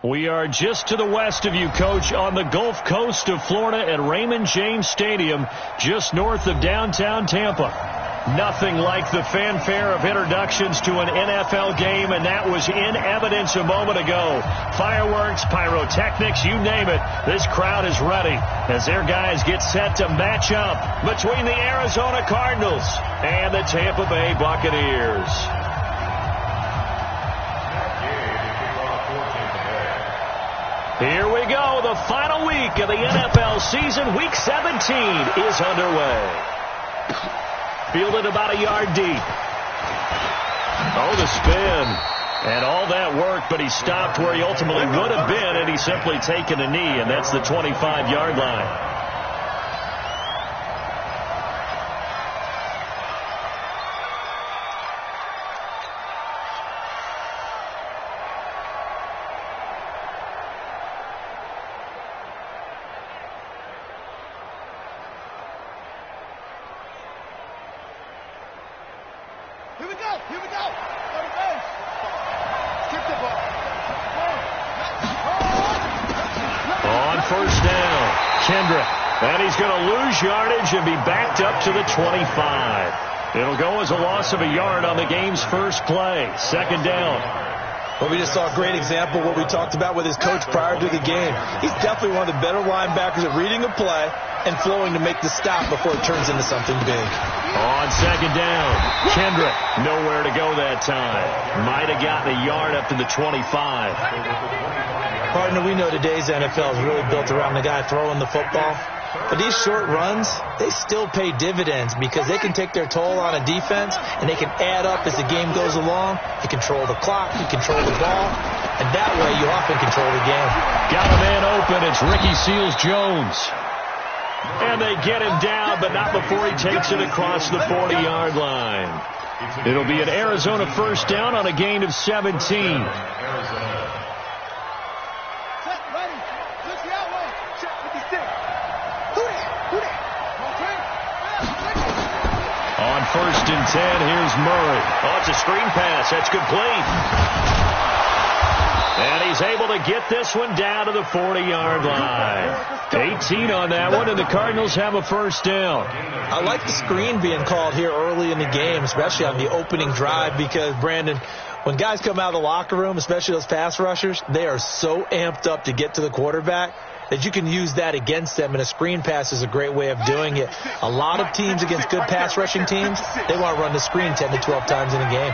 We are just to the west of you, Coach, on the Gulf Coast of Florida at Raymond James Stadium, just north of downtown Tampa. Nothing like the fanfare of introductions to an NFL game, and that was in evidence a moment ago. Fireworks, pyrotechnics, you name it. This crowd is ready as their guys get set to match up between the Arizona Cardinals and the Tampa Bay Buccaneers. Here we go. The final week of the NFL season. Week 17 is underway. Fielded about a yard deep. Oh, the spin. And all that work, but he stopped where he ultimately would have been, and he's simply taken a knee, and that's the 25-yard line. Yardage and be backed up to the 25. It'll go as a loss of a yard on the game's first play. Second down. Well, we just saw a great example of what we talked about with his coach prior to the game. He's definitely one of the better linebackers at reading a play and flowing to make the stop before it turns into something big. On second down, Kendrick nowhere to go that time. Might have gotten a yard up to the 25. Partner, we know today's NFL is really built around the guy throwing the football. But these short runs, they still pay dividends because they can take their toll on a defense, and they can add up as the game goes along. You control the clock, you control the ball, and that way you often control the game. Got a man open. It's Ricky Seals-Jones. And they get him down, but not before he takes it across the 40-yard line. It'll be an Arizona first down on a gain of 17. On first and 10, here's Murray. Oh, it's a screen pass. That's complete. And he's able to get this one down to the 40-yard line. 18 on that one, and the Cardinals have a first down. I like the screen being called here early in the game, especially on the opening drive, because, Brandon, when guys come out of the locker room, especially those pass rushers, they are so amped up to get to the quarterback that you can use that against them, and a screen pass is a great way of doing it. A lot of teams against good pass rushing teams, they want to run the screen 10 to 12 times in a game.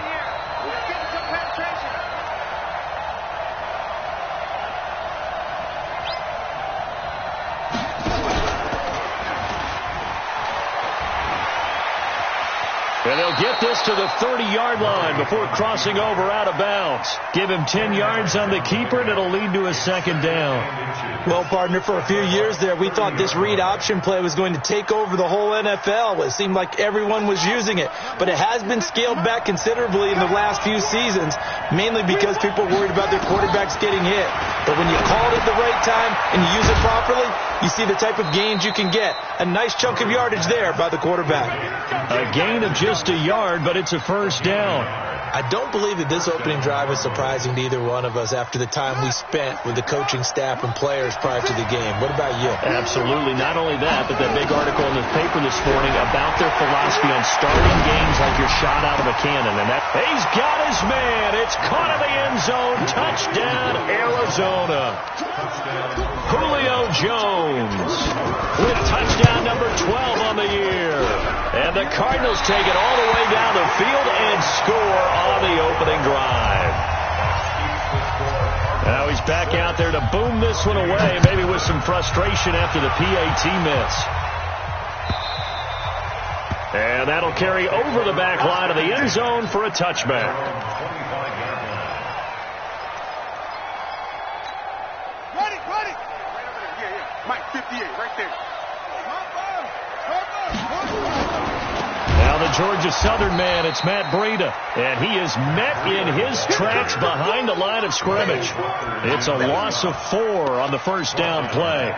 And they'll get this to the 30-yard line before crossing over out of bounds. Give him 10 yards on the keeper, and it'll lead to a second down. Well, partner, for a few years there, we thought this read option play was going to take over the whole NFL. It seemed like everyone was using it. But it has been scaled back considerably in the last few seasons, mainly because people are worried about their quarterbacks getting hit. But when you call it at the right time and you use it properly, you see the type of gains you can get. A nice chunk of yardage there by the quarterback. A gain of just a yard, but it's a first down. I don't believe that this opening drive was surprising to either one of us after the time we spent with the coaching staff and players prior to the game. What about you? Absolutely. Not only that, but that big article in the paper this morning about their philosophy on starting games like you're shot out of a cannon. And that he's got his man. It's caught in the end zone. Touchdown, Arizona. Julio Jones with touchdown number 12 on the year. And the Cardinals take it all the way down the field and score on the opening drive. Now he's back out there to boom this one away, maybe with some frustration after the PAT miss. And that'll carry over the back line of the end zone for a touchback. Ready. Mike, 58, right there. Now the Georgia Southern man, it's Matt Breida. And he is met in his tracks behind the line of scrimmage. It's a loss of 4 on the first down play.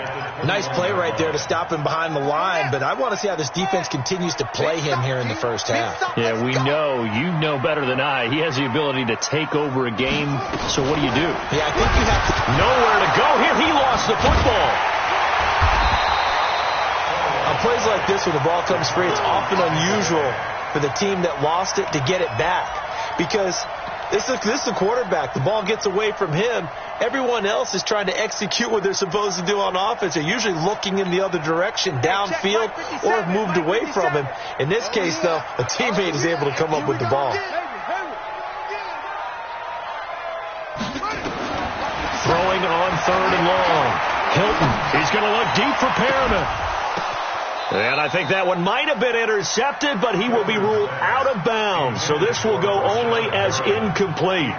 Nice play right there to stop him behind the line, but I want to see how this defense continues to play him here in the first half. Yeah, we know, you know better than I, he has the ability to take over a game. So what do? Yeah, I think you have to... Nowhere to go here. He lost the football. On plays like this where the ball comes free, it's often unusual for the team that lost it to get it back. Because this is the quarterback. The ball gets away from him. Everyone else is trying to execute what they're supposed to do on offense. They're usually looking in the other direction, downfield, or have moved away from him. In this case, though, a teammate is able to come up with the ball. Throwing on 3rd and long. Hilton, he's going to look deep for Perriman. And I think that one might have been intercepted, but he will be ruled out of bounds. So this will go only as incomplete.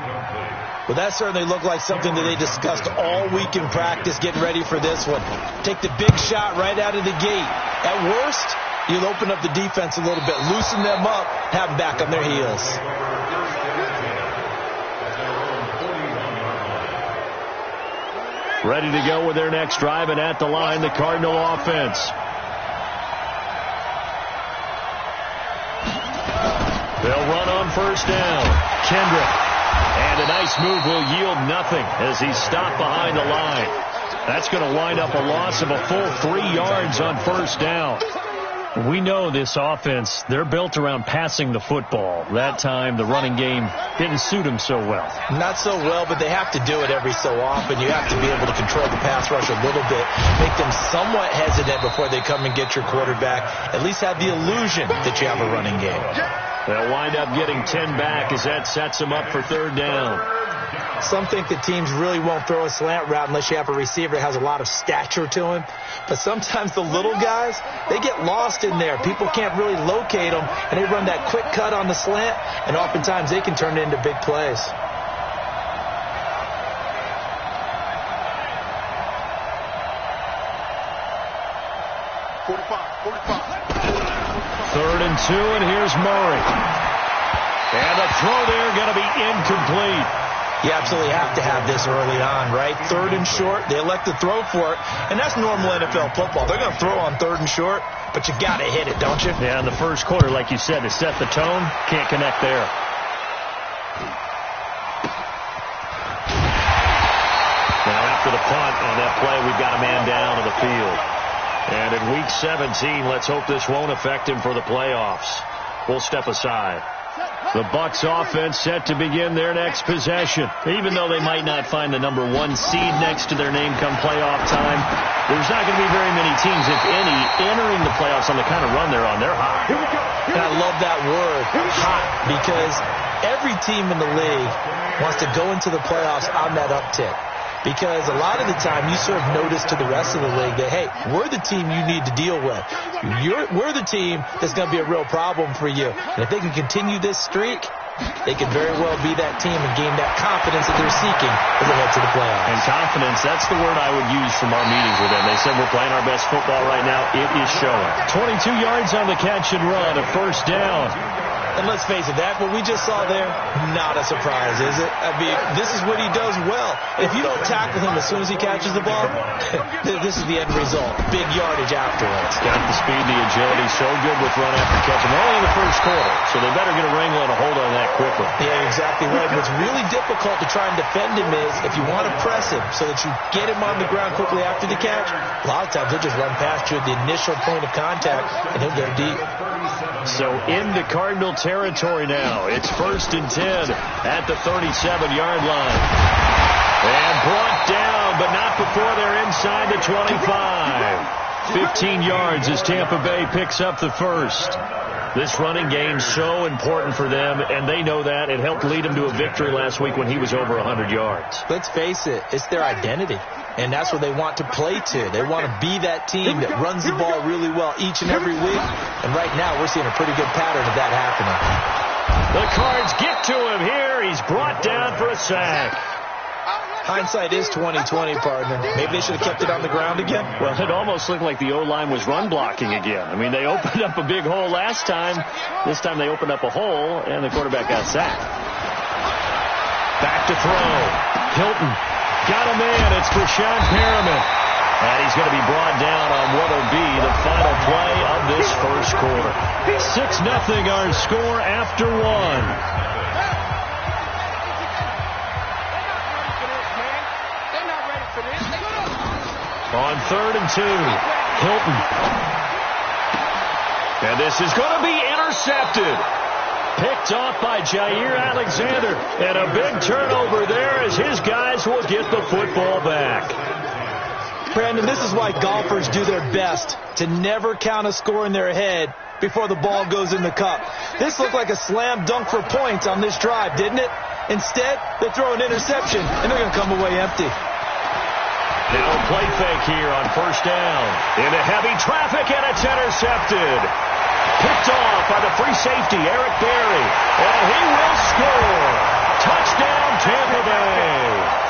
Well, that certainly looked like something that they discussed all week in practice, getting ready for this one. Take the big shot right out of the gate. At worst, you'll open up the defense a little bit, loosen them up, have them back on their heels. Ready to go with their next drive, and at the line, the Cardinal offense. They'll run on first down. Kendrick. And a nice move will yield nothing as he's stopped behind the line. That's going to wind up a loss of a full 3 yards on first down. We know this offense, they're built around passing the football. That time, the running game didn't suit them so well. Not so well, but they have to do it every so often. You have to be able to control the pass rush a little bit, make them somewhat hesitant before they come and get your quarterback. At least have the illusion that you have a running game. They'll wind up getting 10 back as that sets them up for 3rd down. Some think that teams really won't throw a slant route unless you have a receiver that has a lot of stature to him. But sometimes the little guys, they get lost in there. People can't really locate them, and they run that quick cut on the slant, and oftentimes they can turn it into big plays. Third and 2, and here's Murray. And the throw there going to be incomplete. You absolutely have to have this early on, right? 3rd and short, they elect to throw for it, and that's normal NFL football. They're going to throw on 3rd and short, but you got to hit it, don't you? Yeah, in the first quarter, like you said, to set the tone, can't connect there. Now after the punt on that play, we've got a man down on the field. And in Week 17, let's hope this won't affect him for the playoffs. We'll step aside. The Bucs offense set to begin their next possession. Even though they might not find the number 1 seed next to their name come playoff time, there's not going to be very many teams, if any, entering the playoffs on the kind of run they're on. They're hot. And I love that word, hot, because every team in the league wants to go into the playoffs on that uptick. Because a lot of the time you serve notice to the rest of the league that, hey, we're the team you need to deal with. We're the team that's going to be a real problem for you. And if they can continue this streak, they could very well be that team and gain that confidence that they're seeking as they head to the playoffs. And confidence, that's the word I would use from our meetings with them. They said we're playing our best football right now. It is showing. 22 yards on the catch and run, a first down. And let's face it, that what we just saw there, not a surprise, is it? I mean, this is what he does well. If you don't tackle him as soon as he catches the ball, this is the end result. Big yardage afterwards. Got the speed, the agility, so good with run after catch. And only in the first quarter, so they better get a wrangle and a hold on that quickly. Yeah, exactly right. What's really difficult to try and defend him is if you want to press him so that you get him on the ground quickly after the catch, a lot of times he'll just run past you at the initial point of contact, and he'll go deep. So into Cardinal territory now. It's 1st and 10 at the 37-yard line. And brought down, but not before they're inside the 25. 15 yards as Tampa Bay picks up the first. This running game so important for them, and they know that. It helped lead them to a victory last week when he was over 100 yards. Let's face it, it's their identity, and that's what they want to play to. They want to be that team that runs the ball really well each and every week, and right now we're seeing a pretty good pattern of that happening. The Cards get to him here. He's brought down for a sack. Hindsight is 20/20, partner. Maybe they should have kept it on the ground again. Well, it almost looked like the O-line was run blocking again. I mean, they opened up a big hole last time. This time they opened up a hole, and the quarterback got sacked. Back to throw. Hilton got him in. It's for Sean Perriman. And he's going to be brought down on what will be the final play of this first quarter. 6-0 our score after one. On 3rd and 2, Hilton. And this is going to be intercepted. Picked off by Jair Alexander. And a big turnover there as his guys will get the football back. Brandon, this is why golfers do their best to never count a score in their head before the ball goes in the cup. This looked like a slam dunk for points on this drive, didn't it? Instead, they throw an interception, and they're going to come away empty. Now play fake here on first down. Into heavy traffic, and it's intercepted. Picked off by the free safety, Eric Berry. And he will score. Touchdown, Tampa Bay.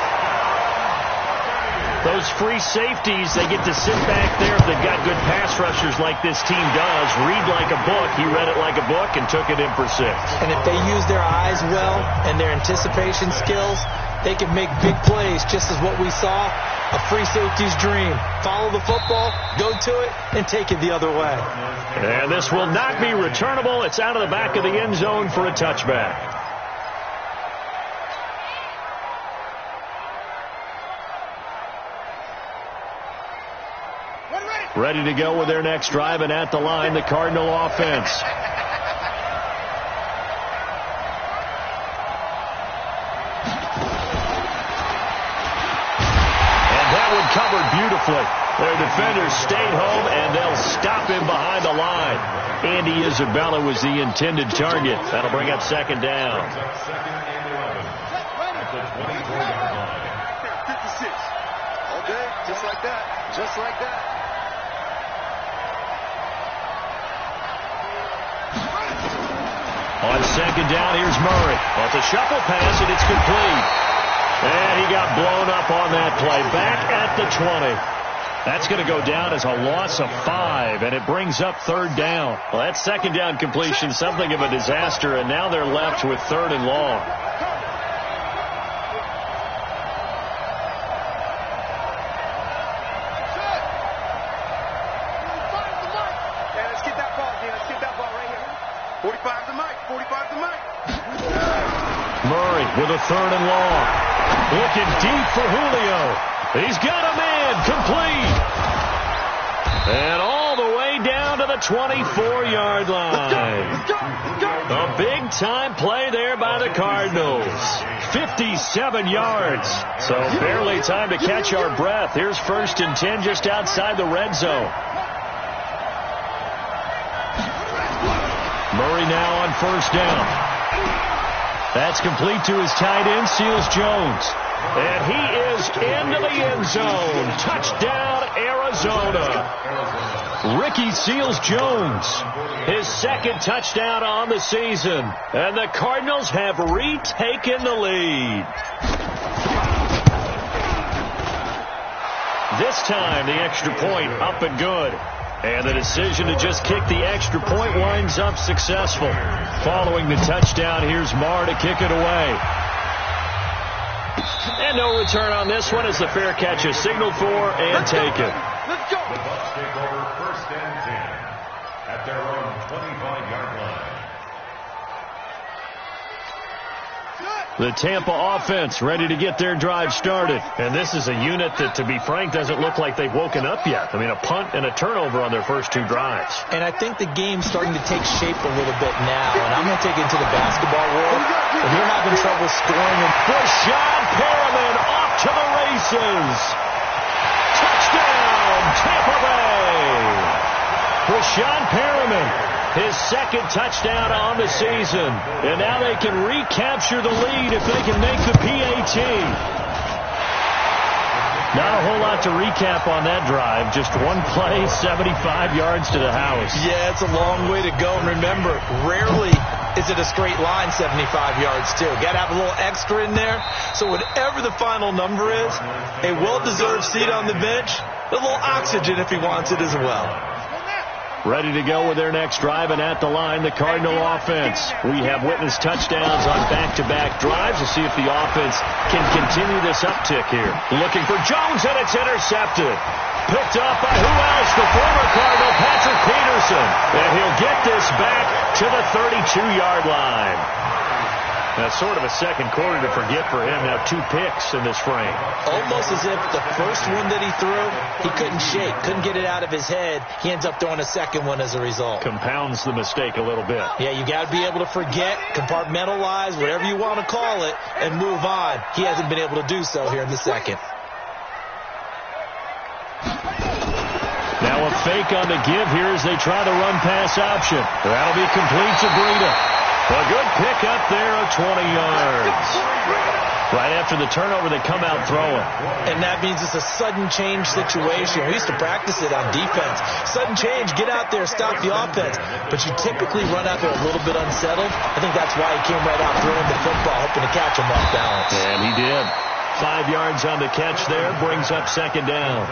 Those free safeties, they get to sit back there if they've got good pass rushers like this team does. Read like a book. He read it like a book and took it in for 6. And if they use their eyes well and their anticipation skills, they can make big plays, just as what we saw, a free safety's dream. Follow the football, go to it, and take it the other way. And this will not be returnable. It's out of the back of the end zone for a touchback. Ready to go with their next drive, and at the line, the Cardinal offense. And that one covered beautifully. Their defenders stayed home, and they'll stop him behind the line. Andy Isabella was the intended target. That'll bring up 2nd down. 56. Okay, just like that. Just like that. On 2nd down, here's Murray. Well, it's a shuffle pass, and it's complete. And he got blown up on that play. Back at the 20. That's going to go down as a loss of 5, and it brings up 3rd down. Well, that 2nd down completion, something of a disaster, and now they're left with 3rd and long. Murray with a 3rd and long. Looking deep for Julio. He's got a man complete. And all the way down to the 24-yard line. A big-time play there by the Cardinals. 57 yards. So barely time to catch our breath. Here's 1st and 10 just outside the red zone. Murray now on 1st down. That's complete to his tight end, Seals Jones. And he is into the end zone. Touchdown, Arizona. Ricky Seals Jones, his 2nd touchdown on the season. And the Cardinals have retaken the lead. This time, the extra point up and good. And the decision to just kick the extra point winds up successful. Following the touchdown, here's Marr to kick it away. And no return on this one as the fair catch is signaled for and taken. Let's go. The Bucs take over 1st and 10 at their own 25-yard line. The Tampa offense ready to get their drive started. And this is a unit that, to be frank, doesn't look like they've woken up yet. I mean, a punt and a turnover on their first 2 drives. And I think the game's starting to take shape a little bit now. And I'm going to take it into the basketball world. If you're having trouble scoring, and Sean Perriman off to the races. Touchdown, Tampa Bay. Sean Perriman, his 2nd touchdown on the season. And now they can recapture the lead if they can make the PAT. Not a whole lot to recap on that drive. Just one play, 75 yards to the house. yeah, it's a long way to go. And remember, rarely is it a straight line 75 yards, too? Got to have a little extra in there. So whatever the final number is, a well-deserved seat on the bench, a little oxygen if he wants it as well. Ready to go with their next drive, and at the line, the Cardinal offense. We have witnessed touchdowns on back-to-back drives. We'll see if the offense can continue this uptick here. Looking for Jones, and it's intercepted. Picked up by who else? The former Cardinal, Patrick Peterson. And he'll get this back to the 32-yard line. That's sort of a second quarter to forget for him. Now 2 picks in this frame. Almost as if the first one that he threw, he couldn't shake, couldn't get it out of his head. He ends up throwing a second one as a result. Compounds the mistake a little bit. Yeah, you got to be able to forget, compartmentalize, whatever you want to call it, and move on. He hasn't been able to do so here in the second. Now a fake on the give here as they try the run-pass option. That'll be complete to Breida. A good pick up there of 20 yards. Right after the turnover, they come out throwing. And that means it's a sudden change situation. We used to practice it on defense. Sudden change, get out there, stop the offense. But you typically run out there a little bit unsettled. I think that's why he came right out throwing the football, hoping to catch him off balance. And he did. 5 yards on the catch there, brings up second down.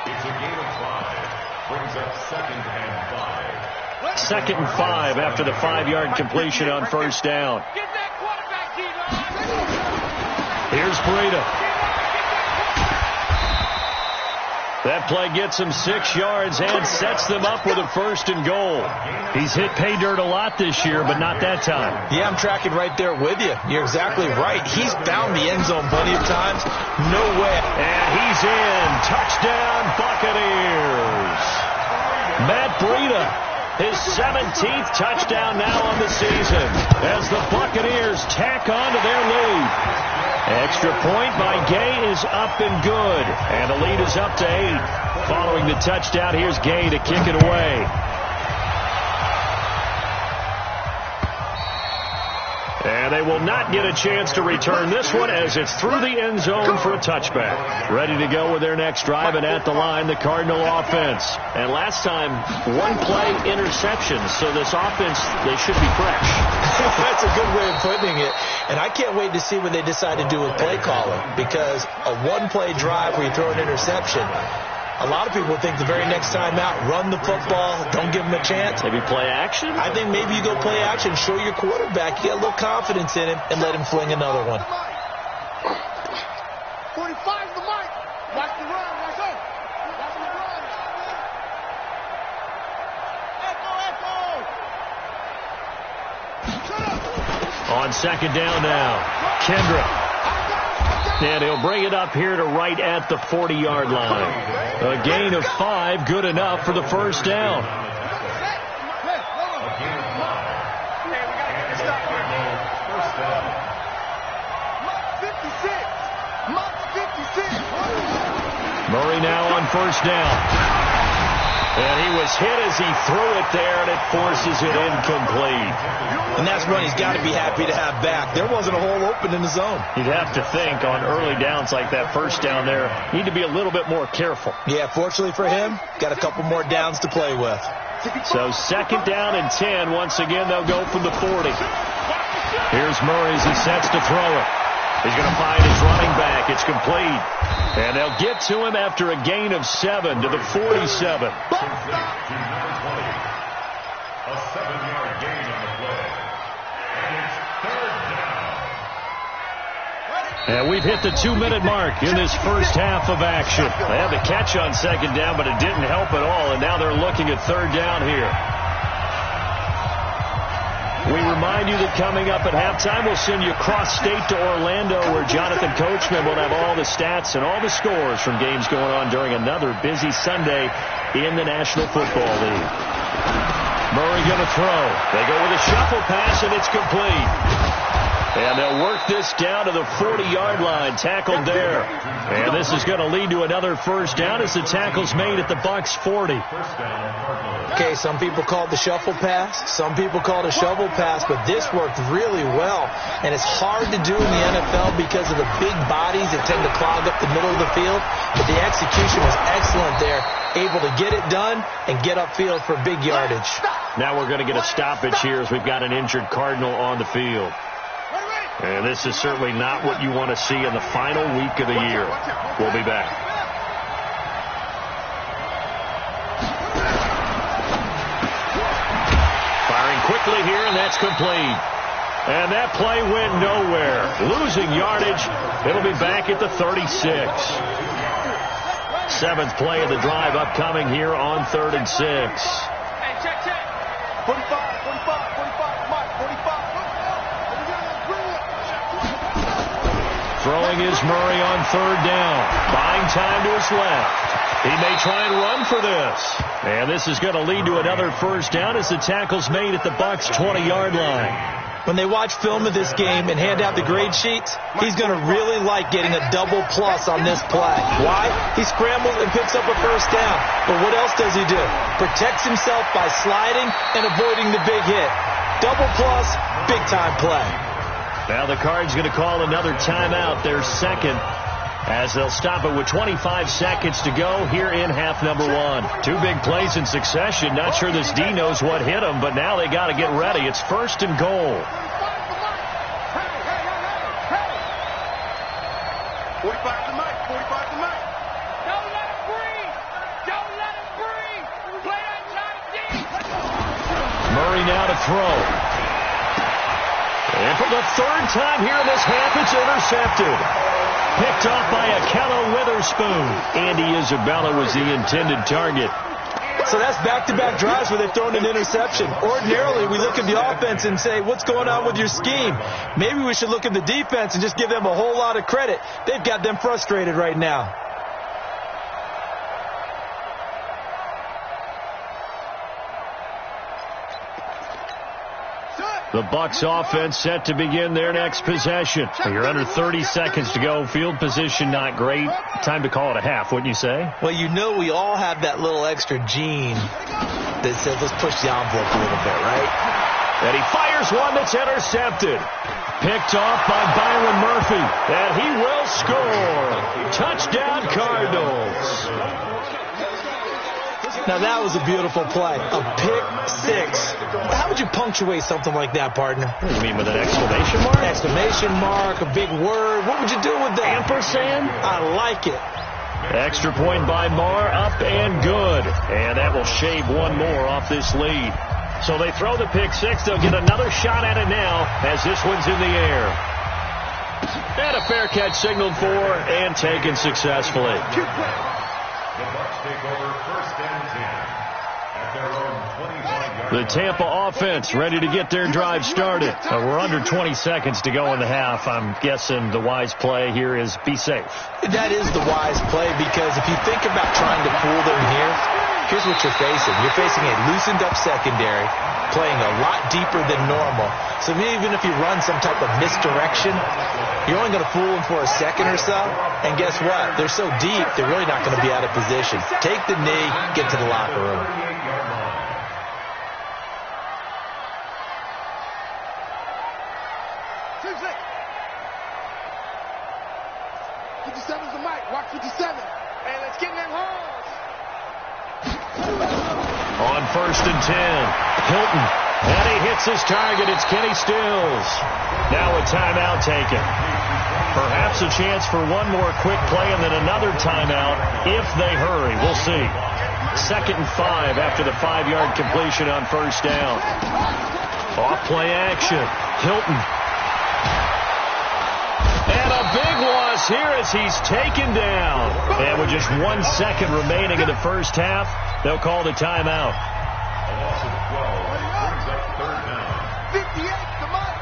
It's a gain of 5, brings up 2nd and 5. 2nd and 5 after the 5-yard completion on first down. Here's Breida. That play gets him 6 yards and sets them up with a 1st and goal. He's hit pay dirt a lot this year, but not that time. Yeah, I'm tracking right there with you. You're exactly right. He's found the end zone plenty of times. No way. And he's in. Touchdown, Buccaneers. Matt Breida. His 17th touchdown now on the season as the Buccaneers tack on to their lead. Extra point by Gay is up and good. And the lead is up to 8. Following the touchdown, here's Gay to kick it away. And they will not get a chance to return this one as it's through the end zone for a touchback. Ready to go with their next drive, and at the line, the Cardinal offense. And last time, 1 play interception, so this offense, they should be fresh. That's a good way of putting it. And I can't wait to see what they decide to do with play calling, because a 1-play drive where you throw an interception, a lot of people think the very next time out, run the football, don't give him a chance. Maybe play action? I think maybe you go play action, show your quarterback, you got a little confidence in him, and let him fling another one. 45's the mic. Watch the run. Watch out. Watch the run. Echo. On second down now, Kendra. And he'll bring it up here to right at the 40-yard line. A gain of 5, good enough for the first down. Murray now on first down. And he was hit as he threw it there, and it forces it incomplete. And that's one he's got to be happy to have back. There wasn't a hole open in the zone. You'd have to think on early downs like that first down there, need to be a little bit more careful. Yeah, fortunately for him, got a couple more downs to play with. So second down and 10. Once again, they'll go from the 40. Here's Murray as he sets to throw it. He's going to find his running back. It's complete. And they'll get to him after a gain of 7 to the 47. A 7-yard gain on the play. And it's 3rd down. And we've hit the 2-minute mark in this first half of action. They had the catch on second down, but it didn't help at all. And now they're looking at 3rd down here. We remind you that coming up at halftime, we'll send you cross-state to Orlando, where Jonathan Coachman will have all the stats and all the scores from games going on during another busy Sunday in the National Football League. Murray going to throw. They go with a shuffle pass, and it's complete. And they'll work this down to the 40-yard line, tackled there. And this is going to lead to another first down as the tackle's made at the Bucs 40. Okay, some people call it the shuffle pass. Some people call it a shovel pass, but this worked really well. And it's hard to do in the NFL because of the big bodies that tend to clog up the middle of the field. But the execution was excellent there, able to get it done and get upfield for big yardage. Now we're going to get a stoppage here as we've got an injured Cardinal on the field. And this is certainly not what you want to see in the final week of the year. We'll be back. Firing quickly here, and that's complete. And that play went nowhere. Losing yardage. It'll be back at the 36. Seventh play of the drive upcoming here on 3rd and 6. Hey, check. 45, 45, Mike, 45. Throwing is Murray on 3rd down. Buying time to his left. He may try and run for this. And this is going to lead to another first down as the tackle's made at the Bucs' 20-yard line. When they watch film of this game and hand out the grade sheets, he's going to really like getting a double plus on this play. Why? He scrambles and picks up a first down. But what else does he do? Protects himself by sliding and avoiding the big hit. Double plus, big-time play. Now the Cards going to call another timeout, their second, as they'll stop it with 25 seconds to go here in half number 1. Two big plays in succession. Not sure this D knows what hit him, but now they got to get ready. It's 1st and goal. 45 to Mike. Don't let him breathe. Play that shot deep. Murray now to throw. And for the 3rd time here in this half, it's intercepted. Picked off by Akello Witherspoon. Andy Isabella was the intended target. So that's back-to-back drives where they've thrown an interception. Ordinarily, we look at the offense and say, what's going on with your scheme? Maybe we should look at the defense and just give them a whole lot of credit. They've got them frustrated right now. The Bucs offense set to begin their next possession. You're under 30 seconds to go. Field position not great. Time to call it a half, wouldn't you say? Well, you know we all have that little extra gene that says let's push the envelope a little bit, right? And he fires one that's intercepted. Picked off by Byron Murphy. And he will score. Touchdown, Cardinals. Now, that was a beautiful play. A pick six. How would you punctuate something like that, partner? You mean with an exclamation mark? Exclamation mark, a big word. What would you do with that? Ampersand? I like it. Extra point by Marr, up and good. And that will shave one more off this lead. So they throw the pick six. They'll get another shot at it now as this one's in the air. And a fair catch signaled for and taken successfully. The Bucs take over 1st and 10 at their own 25-yard line. The Tampa offense ready to get their drive started. We're under 20 seconds to go in the half. I'm guessing the wise play here is be safe. That is the wise play because if you think about trying to fool them here, here's what you're facing. You're facing a loosened up secondary, playing a lot deeper than normal. So even if you run some type of misdirection, you're only going to fool them for a second or so. And guess what? They're so deep, they're really not going to be out of position. Take the knee, get to the locker room. 57's the mic. Watch 57. Hey, let's get in that horse. On 1st and 10, Hilton. And he hits his target. It's Kenny Stills. Now a timeout taken. Perhaps a chance for one more quick play and then another timeout if they hurry. We'll see. 2nd and 5 after the 5-yard completion on 1st down. Off play action. Hilton. And a big loss here as he's taken down. And with just 1 second remaining in the first half, they'll call the timeout. A loss of 12 brings up 3rd down. 58, come on.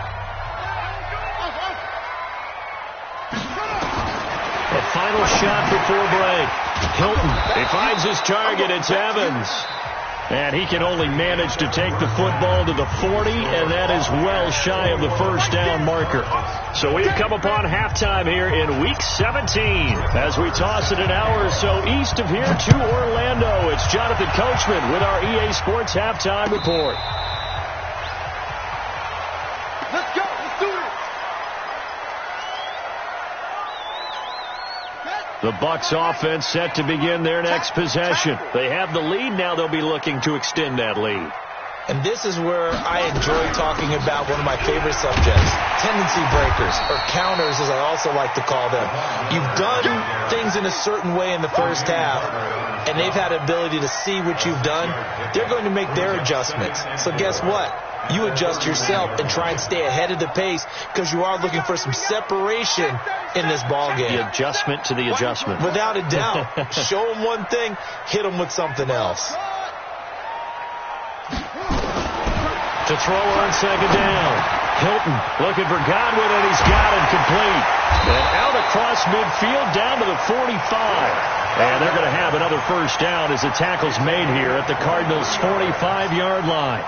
A final shot before break. Hilton, he finds his target. It's Evans. And he can only manage to take the football to the 40, and that is well shy of the first down marker. So we've come upon halftime here in Week 17 as we toss it an hour or so east of here to Orlando. It's Jonathan Coachman with our EA Sports Halftime Report. Let's go. Let's do it. The Bucs offense set to begin their next possession. They have the lead. Now they'll be looking to extend that lead. And this is where I enjoy talking about one of my favorite subjects, tendency breakers, or counters as I also like to call them. You've done things in a certain way in the first half, and they've had the ability to see what you've done. They're going to make their adjustments. So guess what? You adjust yourself and try and stay ahead of the pace because you are looking for some separation in this ball game. The adjustment to the adjustment. Without a doubt. Show them one thing, hit them with something else. To throw on second down. Hilton looking for Godwin, and he's got it complete. And out across midfield down to the 45. And they're going to have another first down as the tackle's made here at the Cardinals' 45-yard line.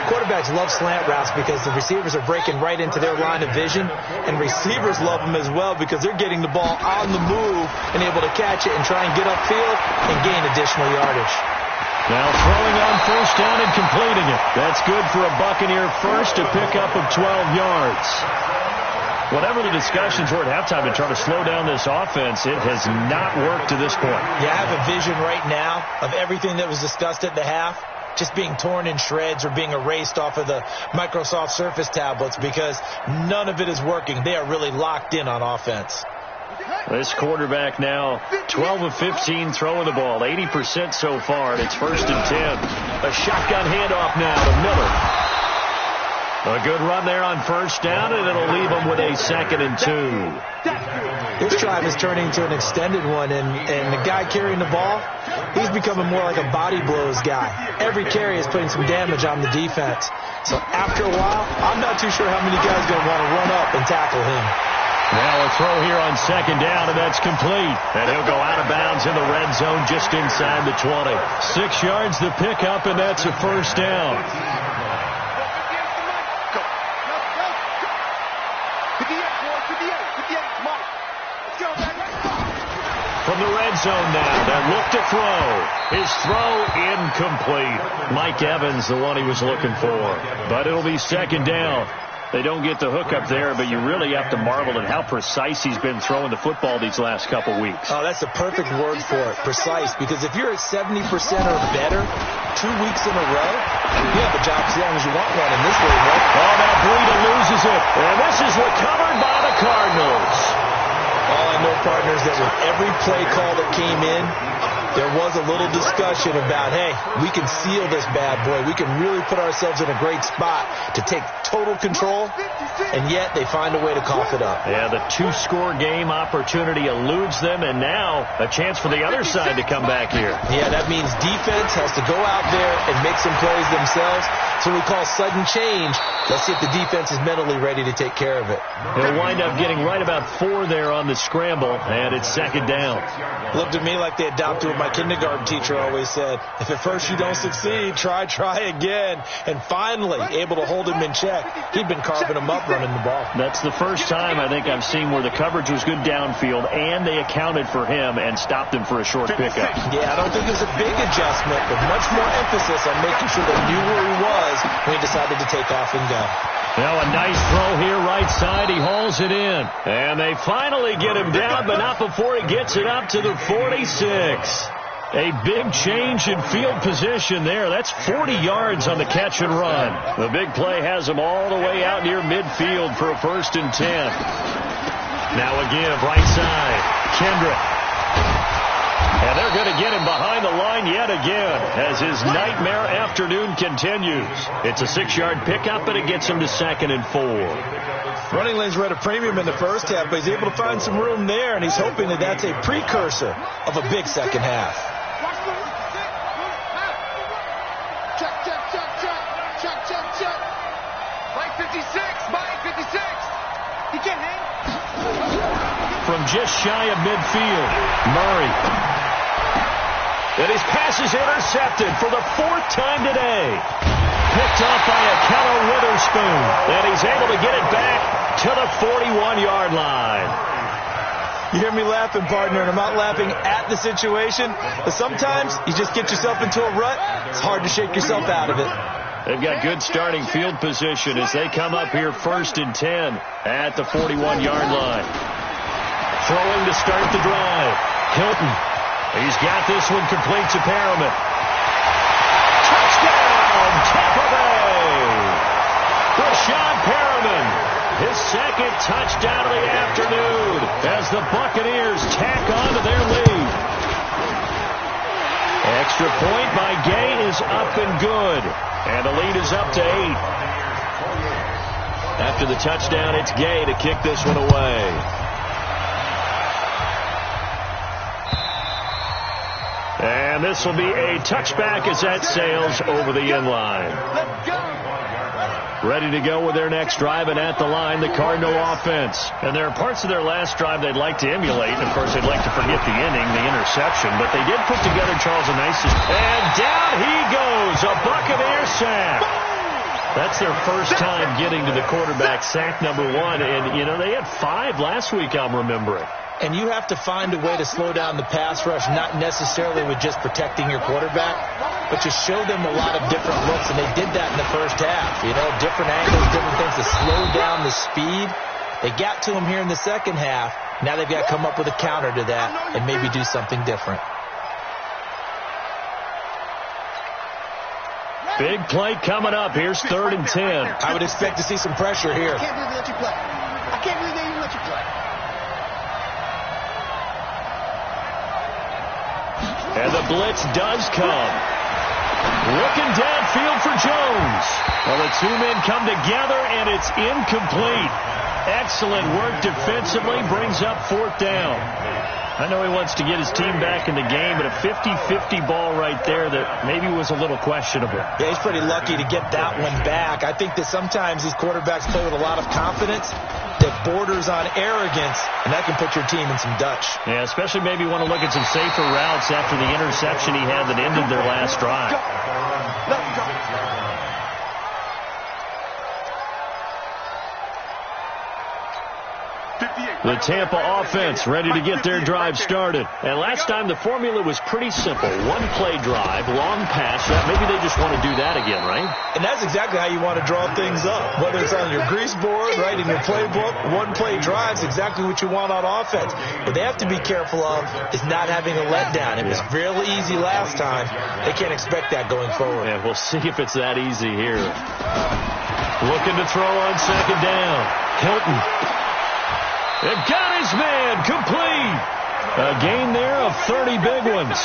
Quarterbacks love slant routes because the receivers are breaking right into their line of vision, and receivers love them as well because they're getting the ball on the move and able to catch it and try and get upfield and gain additional yardage. Now throwing on first down and completing it. That's good for a Buccaneer first, a pickup of 12 yards. Whatever the discussions were at halftime to try to slow down this offense, it has not worked to this point. Yeah, I have a vision right now of everything that was discussed at the half just being torn in shreds or being erased off of the Microsoft Surface tablets because none of it is working. They are really locked in on offense. This quarterback now 12 of 15 throwing the ball, 80% so far, and it's 1st and 10. A shotgun handoff now to Miller. A good run there on first down, and it'll leave them with a 2nd and 2. This drive is turning into an extended one, and the guy carrying the ball, he's becoming more like a body blows guy. Every carry is putting some damage on the defense. So after a while, I'm not too sure how many guys are going to want to run up and tackle him. Now a throw here on second down, and that's complete. And he'll go out of bounds in the red zone just inside the 20. 6 yards the pickup, and that's a first down. From the red zone now, that look to throw. His throw incomplete. Mike Evans, the one he was looking for. But it'll be second down. They don't get the hook up there, but you really have to marvel at how precise he's been throwing the football these last couple weeks. Oh, that's the perfect word for it, precise, because if you're at 70% or better 2 weeks in a row, you have a job as long as you want one in this league, right? Oh, now Breida loses it, and this is recovered by the Cardinals. All I know, partners, that with every play call that came in, there was a little discussion about, hey, we can seal this bad boy. We can really put ourselves in a great spot to take total control, and yet they find a way to cough it up. Yeah, the 2-score game opportunity eludes them, and now a chance for the other side to come back here. Yeah, that means defense has to go out there and make some plays themselves. So we call sudden change. Let's see if the defense is mentally ready to take care of it. They'll wind up getting right about 4 there on the scramble, and it's second down. Looked at me like they adopted what my kindergarten teacher always said. If at first you don't succeed, try again. And finally, able to hold him in check. He'd been carving him up running the ball. That's the first time I think I've seen where the coverage was good downfield, and they accounted for him and stopped him for a short pickup. Yeah, I don't think there's a big adjustment, but much more emphasis on making sure they knew where he was when he decided to take off and go. Now a nice throw here right side. He hauls it in. And they finally get him down, but not before he gets it up to the 46. A big change in field position there. That's 40 yards on the catch and run. The big play has him all the way out near midfield for a 1st and 10. Now a give right side. Kendrick. And they're going to get him behind the line yet again as his nightmare afternoon continues. It's a 6-yard pickup, but it gets him to 2nd and 4. Running lanes were at a premium in the first half, but he's able to find some room there, and he's hoping that that's a precursor of a big second half. Check. Mike 56. He can't hang. From just shy of midfield, Murray. And his pass is intercepted for the 4th time today. Picked off by Akello Witherspoon. And he's able to get it back to the 41-yard line. You hear me laughing, partner, and I'm not laughing at the situation. But sometimes you just get yourself into a rut. It's hard to shake yourself out of it. They've got good starting field position as they come up here 1st and 10 at the 41-yard line. Throwing to start the drive. Hilton. He's got this one complete to Perriman. Touchdown, second touchdown of the afternoon as the Buccaneers tack on to their lead. Extra point by Gay is up and good. And the lead is up to 8. After the touchdown, it's Gay to kick this one away. And this will be a touchback as that sails over the end line. Ready to go with their next drive, and at the line, the Cardinal offense. And there are parts of their last drive they'd like to emulate. Of course, they'd like to forget the inning, the interception. But they did put together Charles a nice... And down he goes, a Buccaneer sack. That's their first time getting to the quarterback, sack number 1. And, you know, they had 5 last week, I'm remembering. And you have to find a way to slow down the pass rush, not necessarily with just protecting your quarterback, but just show them a lot of different looks, and they did that in the first half. You know, different angles, different things to slow down the speed. They got to him here in the second half. Now they've got to come up with a counter to that and maybe do something different. Big play coming up. Here's 3rd and 10. I would expect to see some pressure here. I can't believe they let you play. I can't believe they even let you play. And the blitz does come. Looking downfield for Jones. Well, the 2 men come together, and it's incomplete. Excellent work defensively. Brings up 4th down. I know he wants to get his team back in the game, but a 50-50 ball right there that maybe was a little questionable. Yeah, he's pretty lucky to get that one back. I think that sometimes these quarterbacks play with a lot of confidence that borders on arrogance, and that can put your team in some Dutch. Yeah, especially maybe want to look at some safer routes after the interception he had that ended their last drive. The Tampa offense ready to get their drive started. And last time the formula was pretty simple. 1-play drive, long pass. Maybe they just want to do that again, right? And that's exactly how you want to draw things up. Whether it's on your grease board, right, in your playbook, 1-play drive's exactly what you want on offense. What they have to be careful of is not having a letdown. It was real easy last time. They can't expect that going forward. Yeah, we'll see if it's that easy here. Looking to throw on 2nd down. Hilton. They've got his man complete. A gain there of 30 big ones.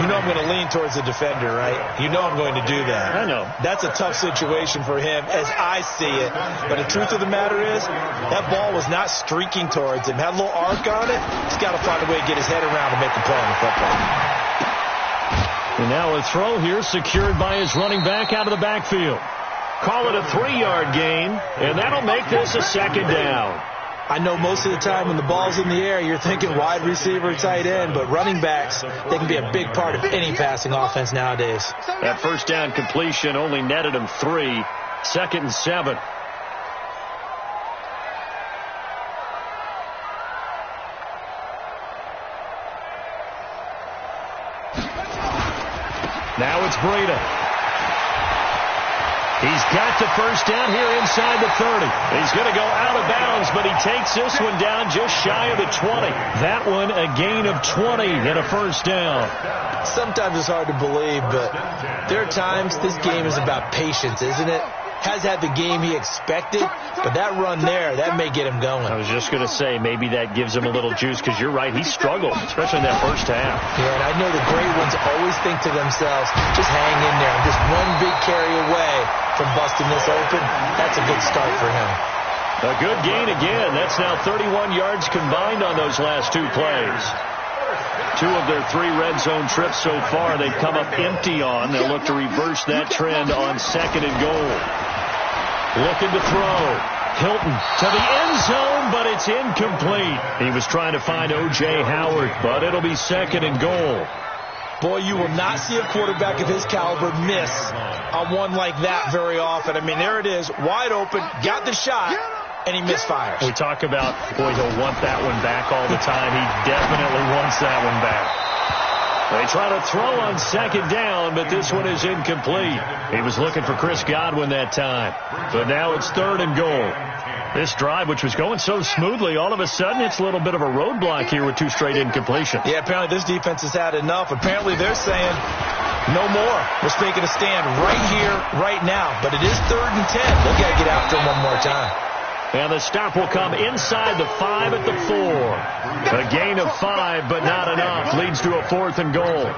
You know I'm going to lean towards the defender, right? You know I'm going to do that. I know. That's a tough situation for him as I see it. But the truth of the matter is, that ball was not streaking towards him. Had a little arc on it. He's got to find a way to get his head around and make a play on the football. And now a throw here secured by his running back out of the backfield. Call it a 3-yard gain, and that'll make this a 2nd down. I know most of the time when the ball's in the air, you're thinking wide receiver, tight end, but running backs, they can be a big part of any passing offense nowadays. That 1st down completion only netted him 3. 2nd and 7. Now it's Breida. He's got the 1st down here inside the 30. He's going to go out of bounds, but he takes this one down just shy of the 20. That one a gain of 20 and a 1st down. Sometimes it's hard to believe, but there are times this game is about patience, isn't it? Has had the game he expected, but that run there, that may get him going. I was just going to say, maybe that gives him a little juice, because you're right, he struggled, especially in that 1st half. Yeah, and I know the great ones always think to themselves, just hang in there. Just one big carry away from busting this open. That's a good start for him. A good gain again. That's now 31 yards combined on those last 2 plays. 2 of their 3 red zone trips so far, they've come up empty on. They'll look to reverse that trend on 2nd and goal. Looking to throw. Hilton to the end zone, but it's incomplete. He was trying to find O.J. Howard, but it'll be 2nd and goal. Boy, you will not see a quarterback of his caliber miss on one like that very often. I mean, there it is, wide open, got the shot, and he misfires. We talk about, boy, he'll want that one back all the time. He definitely wants that one back. They try to throw on 2nd down, but this one is incomplete. He was looking for Chris Godwin that time. But now it's 3rd and goal. This drive, which was going so smoothly, all of a sudden it's a little bit of a roadblock here with 2 straight incompletions. Yeah, apparently this defense has had enough. Apparently they're saying, no more. We're taking a stand right here, right now. But it is 3rd and 10. They've got to get after him one more time. And the stop will come inside the 5 at the 4. A gain of 5, but not enough. Leads to a 4th and goal.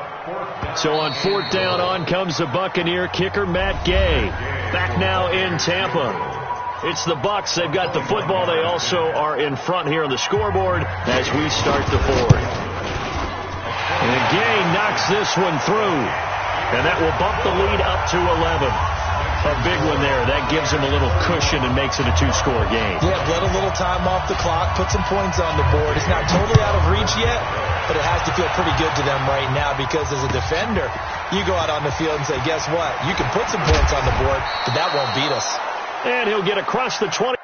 So on 4th down, on comes the Buccaneer kicker, Matt Gay. Back now in Tampa. It's the Bucs. They've got the football. They also are in front here on the scoreboard as we start the 4th. And Gay knocks this one through. And that will bump the lead up to 11. A big one there. That gives them a little cushion and makes it a 2-score game. Yeah, let a little time off the clock, put some points on the board. It's not totally out of reach yet, but it has to feel pretty good to them right now because as a defender, you go out on the field and say, guess what? You can put some points on the board, but that won't beat us. And he'll get across the 20.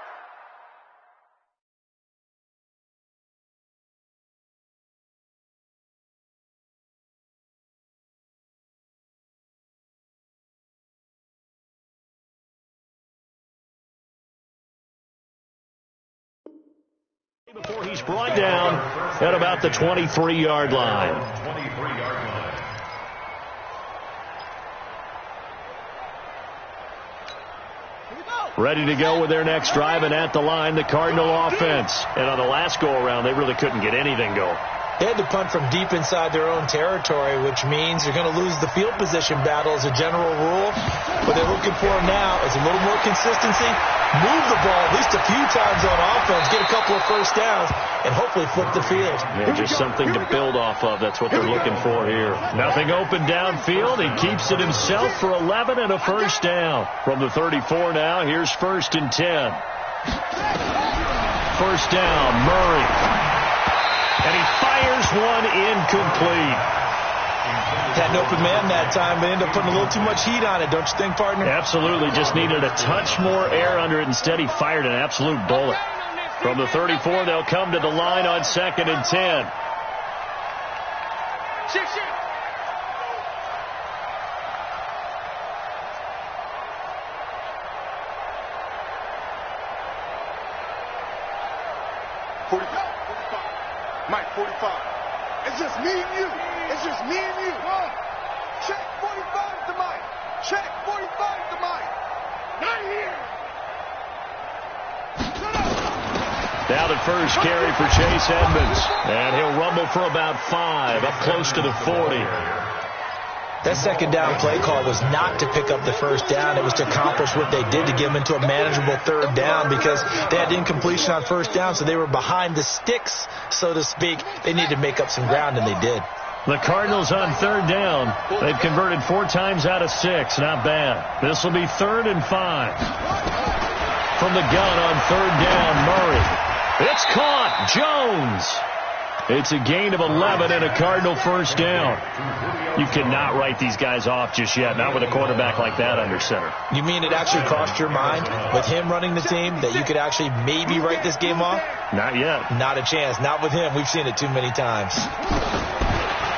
Before he's brought down at about the 23-yard line. Ready to go with their next drive, and at the line, the Cardinal offense. And on the last go-around, they really couldn't get anything going. They had to punt from deep inside their own territory, which means you're going to lose the field position battle as a general rule. What they're looking for now is a little more consistency, move the ball at least a few times on offense, get a couple of first downs, and hopefully flip the field. Yeah, just something to build off of. That's what they're looking for here. Nothing open downfield. He keeps it himself for 11 and a first down. From the 34 now, here's 1st and 10. First down, Murray. And he fires one incomplete. Had an open man that time, but ended up putting a little too much heat on it, don't you think, partner? Absolutely. Just needed a touch more air under it. Instead, he fired an absolute bullet. From the 34, they'll come to the line on 2nd and 10. Mike, 45. It's just me and you. It's just me and you. Check 45 to Mike. Check 45 to Mike. Not here. Now the first carry for Chase Edmonds. And he'll rumble for about 5, up close to the 40. That second down play call was not to pick up the first down. It was to accomplish what they did to get them into a manageable 3rd down because they had incompletion on first down, so they were behind the sticks, so to speak. They needed to make up some ground, and they did. The Cardinals on 3rd down. They've converted 4 times out of 6. Not bad. This will be 3rd and 5. From the gun on 3rd down, Murray. It's caught. Jones. It's a gain of 11 and a Cardinal first down. You cannot write these guys off just yet, not with a quarterback like that under center. You mean it actually crossed your mind with him running the team that you could actually maybe write this game off? Not yet. Not a chance. Not with him. We've seen it too many times.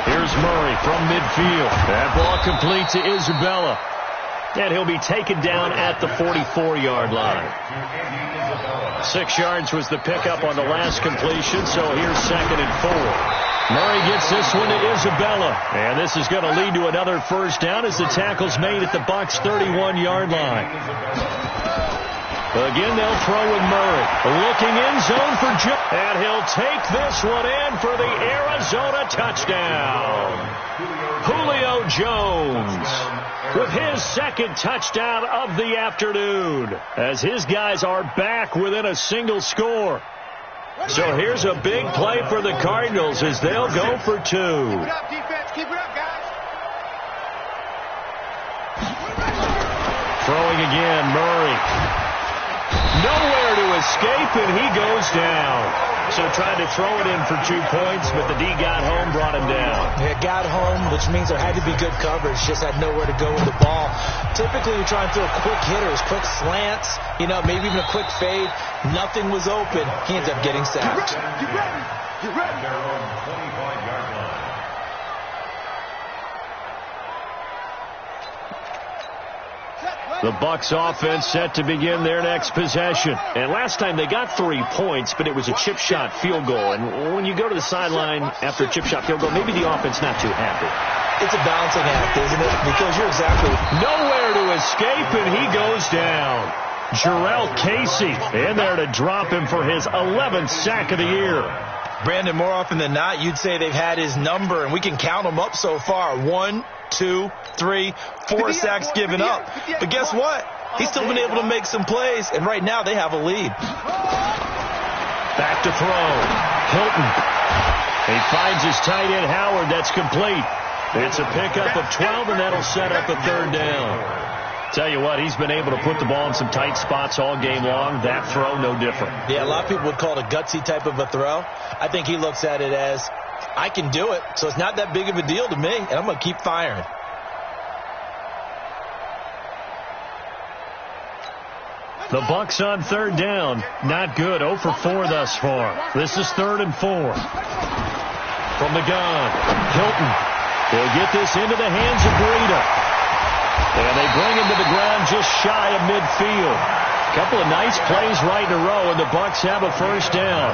Here's Murray from midfield. That ball complete to Isabella. And he'll be taken down at the 44-yard line. 6 yards was the pickup on the last completion, so here's 2nd and 4. Murray gets this one to Isabella. And this is going to lead to another first down as the tackle's made at the Bucs' 31-yard line. Again, they'll throw with Murray. Looking in zone for Jones. And he'll take this one in for the Arizona touchdown. Julio Jones with his 2nd touchdown of the afternoon as his guys are back within a single score. So here's a big play for the Cardinals as they'll go for 2. Keep it up, defense. Keep it up, guys. Throwing again, Murray. Nowhere to escape, and he goes down. So tried to throw it in for 2 points, but the D got home, brought him down. It got home, which means there had to be good coverage. Just had nowhere to go with the ball. Typically, you're trying to throw quick hitters, quick slants, maybe even a quick fade. Nothing was open. He ends up getting sacked. Get ready. Get ready. Their own 25-yard line. The Bucs offense set to begin their next possession. And last time they got 3 points, but it was a chip shot field goal. And when you go to the sideline after a chip shot field goal, maybe the offense not too happy. It's a balancing act, isn't it? Because you're exactly nowhere to escape, and he goes down. Jarrell Casey in there to drop him for his 11th sack of the year. Brandon, more often than not, you'd say they've had his number, and we can count them up so far. 1, 2, 3, 4 sacks given up. But guess what? He's still been able to make some plays, and right now they have a lead. Back to throw. Hilton. He finds his tight end, Howard. That's complete. It's a pickup of 12, and that'll set up a third down. Tell you what, he's been able to put the ball in some tight spots all game long. That throw, no different. Yeah, a lot of people would call it a gutsy type of a throw. I think he looks at it as, I can do it, so it's not that big of a deal to me, and I'm going to keep firing. The Bucs on third down. Not good. 0 for 4 thus far. This is 3rd and 4. From the gun, Hilton. He'll get this into the hands of Breida. And they bring him to the ground just shy of midfield. A couple of nice plays right in a row, and the Bucs have a first down.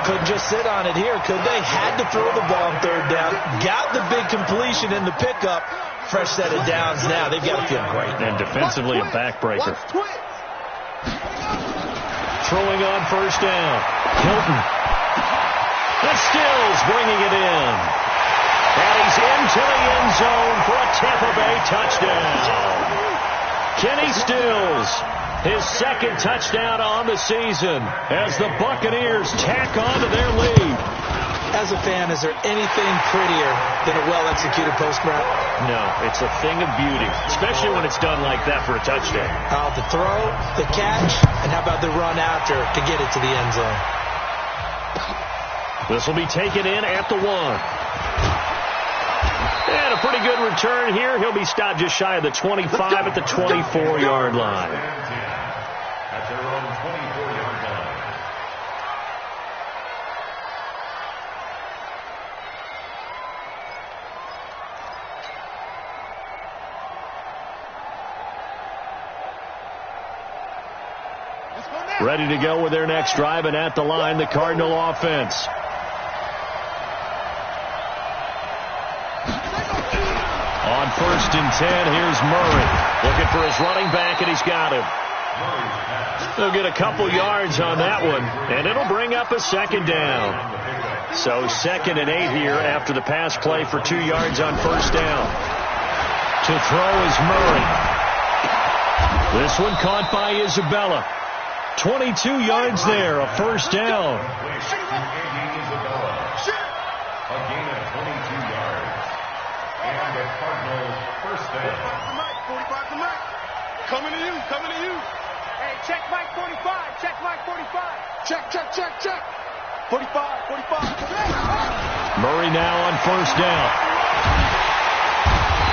Couldn't just sit on it here, could they? Had to throw the ball on third down. Got the big completion in the pickup. Fresh set of downs now. They've got to feel great. And defensively, a backbreaker. Throwing on first down. Hilton. The Stills bringing it in. And he's into the end zone for a Tampa Bay touchdown. Kenny Stills, his 2nd touchdown on the season as the Buccaneers tack on to their lead. As a fan, is there anything prettier than a well-executed post route? No, it's a thing of beauty, especially when it's done like that for a touchdown. The throw, the catch, and how about the run after to get it to the end zone? This will be taken in at the 1. And a pretty good return here. He'll be stopped just shy of the 25 at the 24-yard line. At their own 24-yard line. Ready to go with their next drive, and at the line, the Cardinal offense. On 1st and 10, here's Murray. Looking for his running back, and he's got him. They'll get a couple yards on that one, and it'll bring up a 2nd down. So 2nd and 8 here after the pass play for 2 yards on first down. To throw is Murray. This one caught by Isabella. 22 yards there, a first down. A gain of 22 yards. And the Cardinals first down. 45 to Mike. Coming to you, coming to you. Hey, check Mike 45, check Mike 45. Check. 45. Murray now on first down.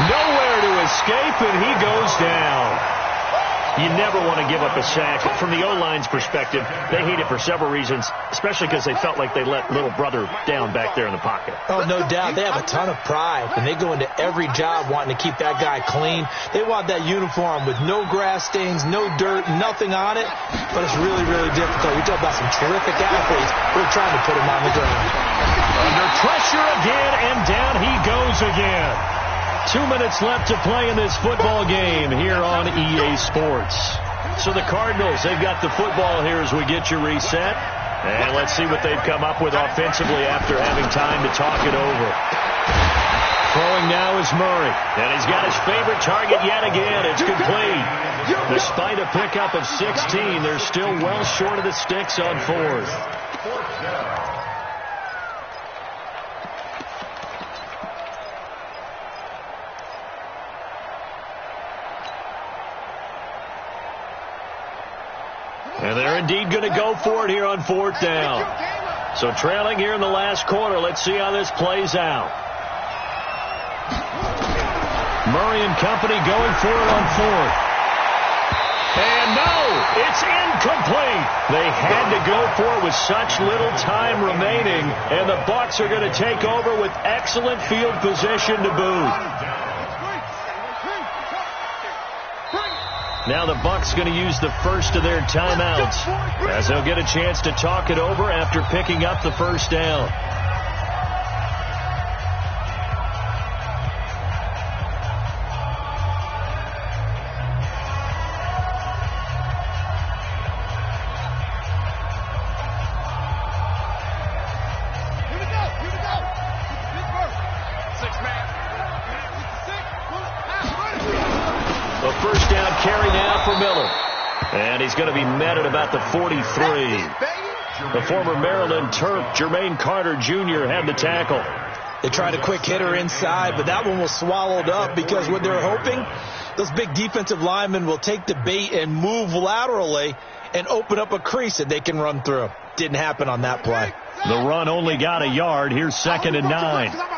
Nowhere to escape, and he goes down. You never want to give up a sack. From the O-line's perspective, they hate it for several reasons, especially because they felt like they let little brother down back there in the pocket. Oh, no doubt. They have a ton of pride, and they go into every job wanting to keep that guy clean. They want that uniform with no grass stains, no dirt, nothing on it, but it's really, really difficult. We talk about some terrific athletes. We're trying to put him on the ground. Under pressure again, and down he goes again. 2 minutes left to play in this football game here on EA Sports. So the Cardinals, they've got the football here as we get you reset. And let's see what they've come up with offensively after having time to talk it over. Throwing now is Murray. And he's got his favorite target yet again. It's complete. Despite a pickup of 16, they're still well short of the sticks on 4th. And they're indeed going to go for it here on 4th down. So trailing here in the last quarter. Let's see how this plays out. Murray and company going for it on 4th. And no, it's incomplete. They had to go for it with such little time remaining. And the Bucs are going to take over with excellent field position to boot. Now the Bucs going to use the first of their timeouts as they'll get a chance to talk it over after picking up the first down. he's going to be met at about the 43. The former Maryland Terp, Jermaine Carter Jr., had the tackle. They tried a quick hitter inside, but that one was swallowed up because what they're hoping, those big defensive linemen will take the bait and move laterally and open up a crease that they can run through. Didn't happen on that play. The run only got a yard. Here's 2nd and 9.